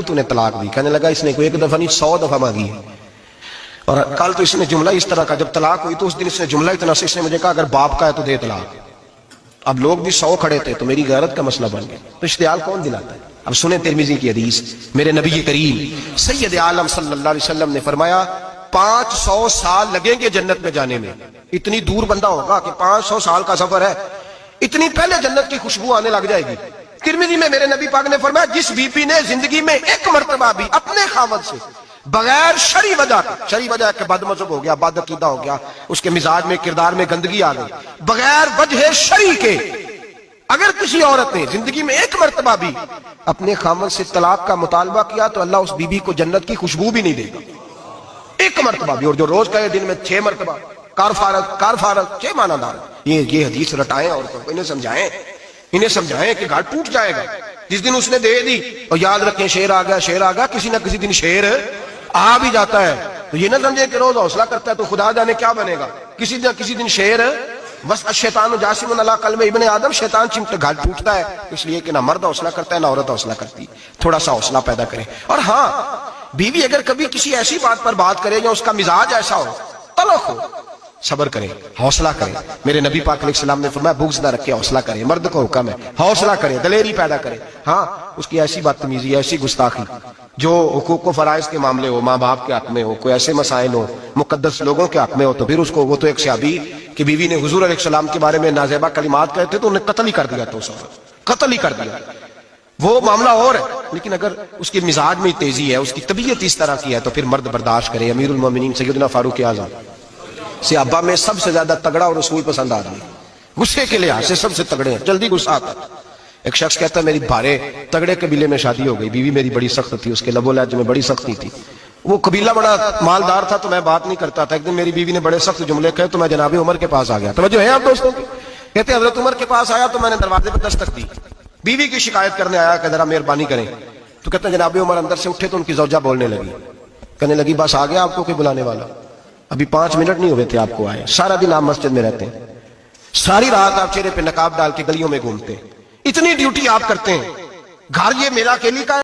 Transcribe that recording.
تو نے طلاق دی. کہنے لگا اس نے کوئی 1 دفعہ نہیں 100 دفعہ مانگی ہے. اور کل تو اس نے جملہ اس طرح کا, جب طلاق ہوئی تو اس دن اس نے جملہ اتنا سے اس نے مجھے کہا اگر باپ کا ہے تو دے طلاق. اب لوگ بھی 100 کھڑے تھے تو میری غیرت کا مسئلہ بن گیا. تو اشتعال کون دلاتا ہے؟ اب سنیں ترمذی کی حدیث. میرے نبی کریم سید عالم صلی اللہ علیہ وسلم نے فرمایا 500 سال لگیں گے جنت میں جانے میں. اتنی دور بندہ ہوگا کہ 500 سال کا سفر ہے, اتنی پہلے جنت کی خوشبو آنے لگ جائے گی. ترمذی میں میرے نبی پاک نے فرمایا جس بی بی نے زندگی میں 1 مرتبہ بھی اپنے خاوند سے بغیر شرعی وجہ کہ بد مذہب ہو گیا, بد عقیدہ ہو گیا, اس کے مزاج میں کردار میں گندگی آ گئی, بغیر وجہ شرعی کے اگر کسی عورت نے زندگی میں 1 مرتبہ بھی اپنے خاوند سے طلاق کا مطالبہ کیا تو اللہ اس بی بی کو جنت کی خوشبو بھی نہیں دے گا. 1 مرتبہ بھی. اور جو روز کہے دن میں 6 مرتبہ کار فارغ 6 معنی دار. یہ حدیث رٹائیں عورتوں کو, انہیں سمجھائیں کہ گھر ٹوٹ جائے گا. جس دن اس نے دے دی اور یاد رکھیں شیر آ گیا, کسی نہ کسی دن شیر آ بھی جاتا ہے. تو یہ نہ سمجھے کہ روز حوصلہ کرتا ہے تو خدا جانے کیا بنے گا. کسی نہ کسی دن شیر, بس الشیطان جاسم علی قلب ابن آدم, شیطان گھر ٹوٹتا ہے اس لیے کہ نہ مرد حوصلہ کرتا ہے نہ عورت حوصلہ کرتی. تھوڑا سا حوصلہ پیدا کرے. اور ہاں, بیوی اگر کبھی کسی ایسی بات پر بات کرے یا اس کا مزاج ایسا ہو, تلخ ہو, صبر کرے, حوصلہ کرے. میرے نبی پاک علیہ السلام نے فرمایا بغض نہ رکھے, حوصلہ کرے. مرد کو حکم ہے حوصلہ کرے, دلیری پیدا کرے. ہاں, اس کی ایسی بدتمیزی, ایسی گستاخی جو حقوق و فرائض کے معاملے ہو, ماں باپ کے حق میں ہو, کوئی ایسے مسائل ہو, مقدس لوگوں کے حق میں ہو, تو پھر اس کو, وہ تو ایک صحابی کی بیوی نے حضور علیہ السلام کے بارے میں نازیبا کلمات کہے تھے تو انہیں قتل ہی کر دیا. تو قتل ہی کر دیا. وہ معاملہ اور ہے, لیکن اگر اس کے مزاج میں تیزی ہے, اس کی طبیعت اس طرح کی ہے تو پھر مرد برداشت کرے. امیر المومنین سیدنا فاروق اعظم صحابہ میں سب سے زیادہ تگڑا اور رسول پسند آدمی, غصے کے لحاظ سے سب سے تگڑے ہیں, جلدی غصہ آتا ہے. ایک شخص کہتا ہے میری بھارے تگڑے قبیلے میں شادی ہو گئی, بیوی میری بڑی سخت تھی, اس کے لب و لہجے میں بڑی سختی تھی. وہ قبیلہ بڑا مالدار تھا تو میں بات نہیں کرتا تھا. ایک دن میری بیوی نے بڑے سخت جملے کہے تو میں جناب عمر کے پاس آ گیا. توجہ ہے آپ دوستوں کی؟ کہتے ہیں حضرت عمر کے پاس آیا تو میں نے دروازے پہ دستک دی, بیوی کی شکایت کرنے آیا کہ ذرا مہربانی کریں. تو کہتے ہیں جناب عمر اندر سے اٹھے تو ان کی زوجہ بولنے لگی, کہنے لگی بس آ گیا آپ کو کوئی بلانے والا, ابھی 5 منٹ نہیں ہوئے تھے آپ کو آئے. سارا دن آپ مسجد میں رہتے ہیں, ساری رات آپ چہرے پہ نقاب ڈال کے گلیوں میں گھومتے ہیں, اتنی ڈیوٹی آپ کرتے ہیں, گھر یہ میرا اکیلی کا ہے.